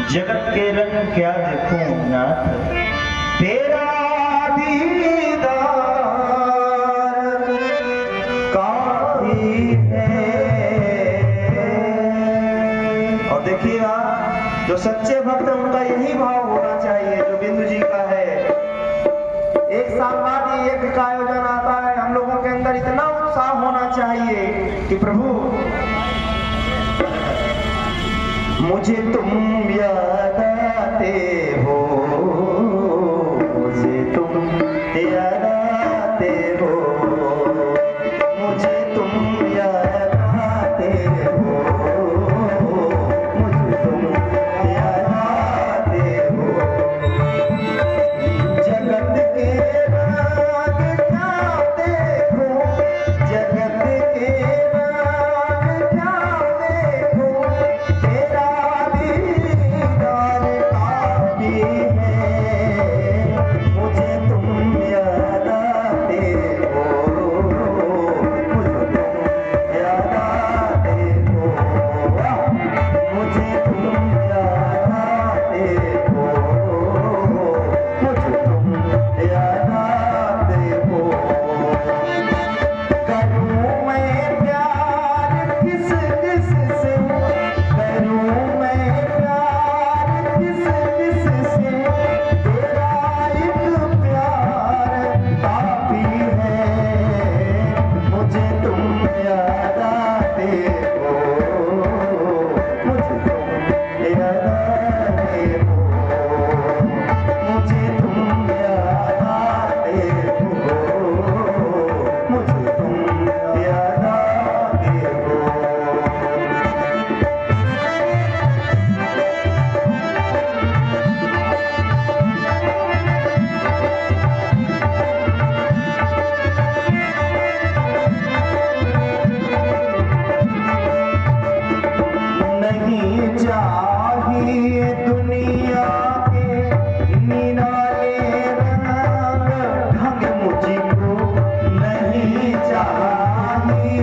जगत के रंग क्या देखूं नाथ, तेरा दीदार काफी है। और देखिएगा जो सच्चे भक्त उनका यही भाव होना चाहिए जो बिंदु जी का है। एक साल बाद ये यज्ञ का आयोजन आता है, हम लोगों के अंदर इतना उत्साह होना चाहिए कि प्रभु मुझे तुम याद आते हो, मुझे तुम याद आते हो, मुझे तुम याद आते हो, मुझे तुम याद आते हो। जगत के राग क्या देखो, जगत के राग क्या देखो, तेरा दीदार काफी है। मुझे तुम याद आते हो, मुझे तुम याद आते हो, मुझे तुम याद आते हो, मुझे तुम याद आते हो। करूं मैं प्यार किस किस से, करूं मैं प्यार किस किस से, तेरा एक प्यार काफी है। मुझे तुम याद आते हो, मुझे तुम याद आते हो, मुझे तुम याद आते हो, मुझे तुम याद आते हो। नहीं चाहिए दुनिया के निराले रंग ढंग मुझको, नहीं चाहिए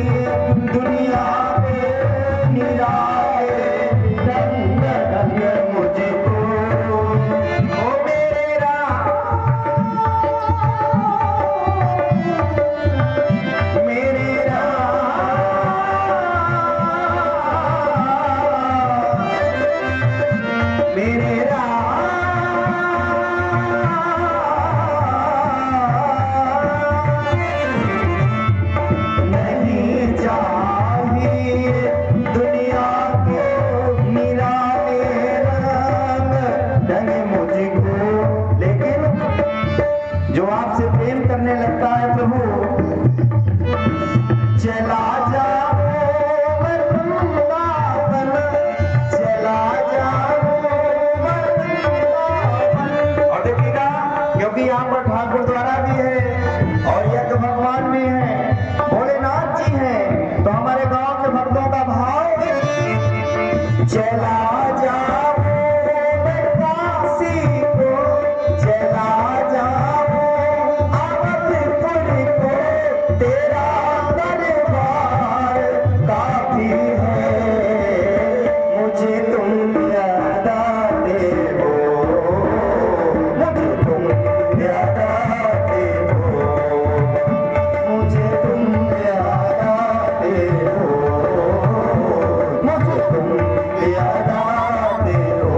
दुनिया के निराले रंग ढंग मुझको। ओ मेरा मेरे मेरे नहीं चाहिए दुनिया के निराले रंग ढंग मुझको। लेकिन जो आपसे प्रेम करने लगता है प्रभु, चला जाओ मैं वृंदावन, चला जाओ मैं वृंदावन। और देखिएगा क्योंकि यहाँ पर ठाकुर द्वारा भी है और यज्ञ भगवान भी है, भोलेनाथ जी हैं, तो हमारे गांव के भक्तों का भाव है, चला जाओ मैं काशी को, चला जाओ अवधपुर को, तेरा दरबार काफी है। मुझे तुम याद आते हो, मुझे तुम याद आते हो, मुझे तुम याद आते हो, मुझे तुम याद आते हो।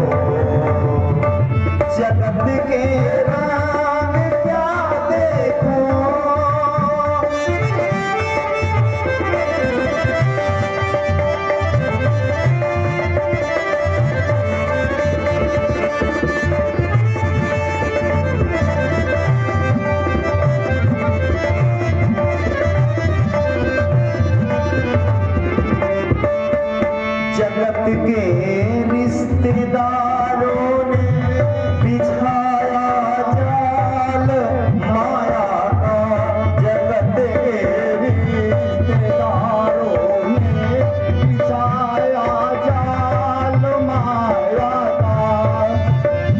जगत के रंग क्या देखो, जगत के रिश्तेदारों ने बिछाया जाल माया का, जगत के रिश्तेदारों ने बिछाया जाल माया का।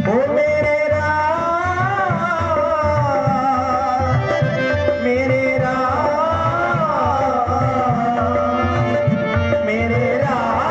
ओ मेरे राम, मेरे राम, मेरे राम,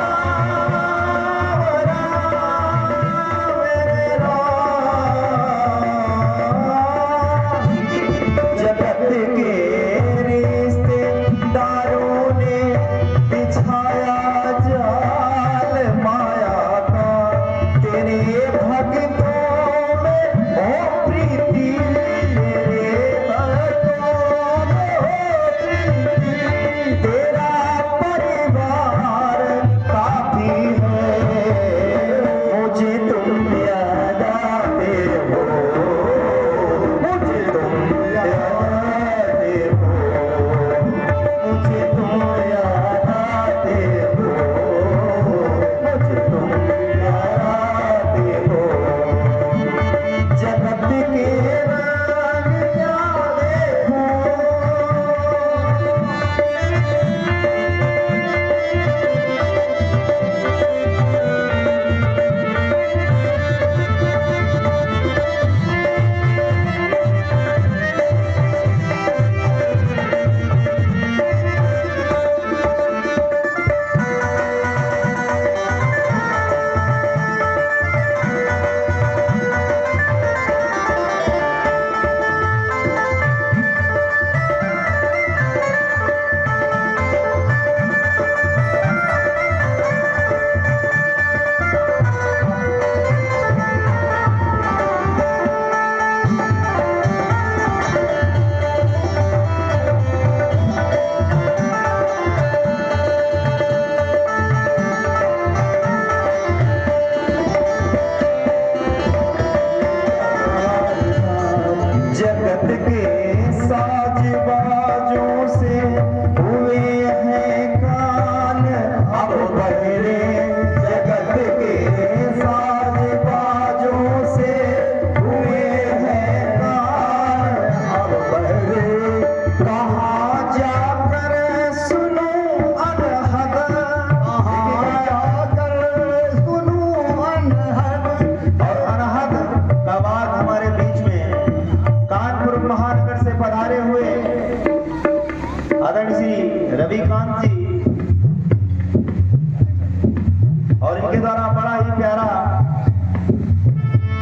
उनके द्वारा बड़ा ही प्यारा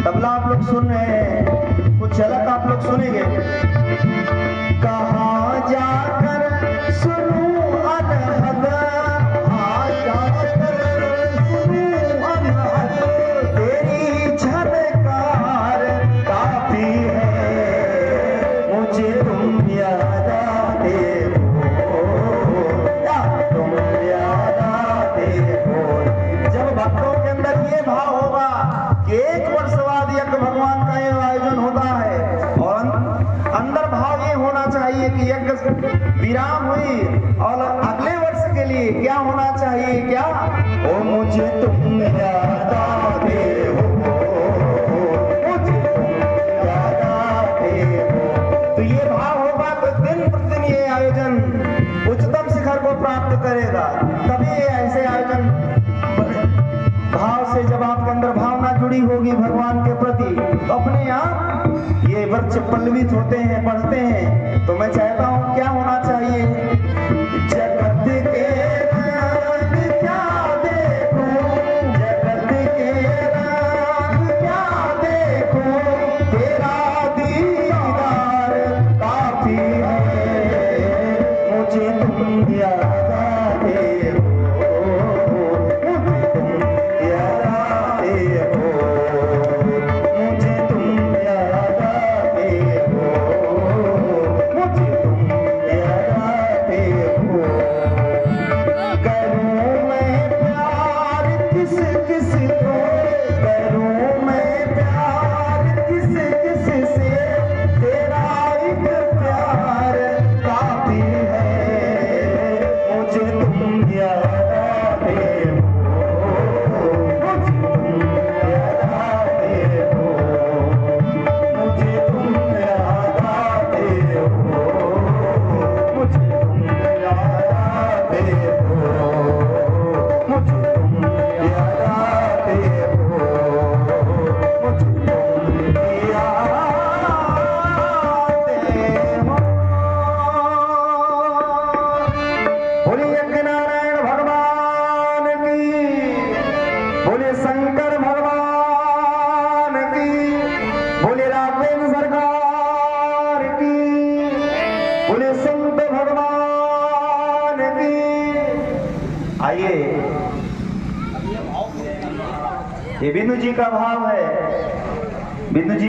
तबला आप लोग सुन रहे हैं, कुछ झलक आप लोग सुनेंगे। कहाँ जाकर सुनूं अनहद, कहाँ जाकर सुनूं अनहद, तेरी झनकार काफी है, मुझे तुम याद आते हो, तुम याद आते हो। जब भक्तों के अंदर ये भाव होगा कि एक वर्ष बाद यज्ञ भगवान का ये आयोजन होता है और अंदर भाव ये होना चाहिए कि यज्ञ विराम हुई और अगले वर्ष के लिए क्या होना चाहिए, क्या ओ मुझे तुम याद आते हो, मुझे तुम याद आते हो। तो ये भाव होगा तो दिन प्रतिदिन ये आयोजन उच्चतम शिखर को प्राप्त करेगा। तभी ये ऐसे आयोजन भाव से, जब आपके अंदर भावना जुड़ी होगी भगवान के प्रति, तो अपने आप ये वृक्ष पल्लवित होते हैं, बढ़ते हैं। तो मैं चाहता हूं क्या होना चाहिए, जगत के रंग क्या देखूं, जगत के रंग क्या देखूं, तेरा दीदार काफी है, मुझे तुम याद आते हो, शंकर भगवान की, बोले राघवेंद्र सरकार की, बोले संत भगवान की। आइए, ये बिंदु जी का भाव है। बिंदु जी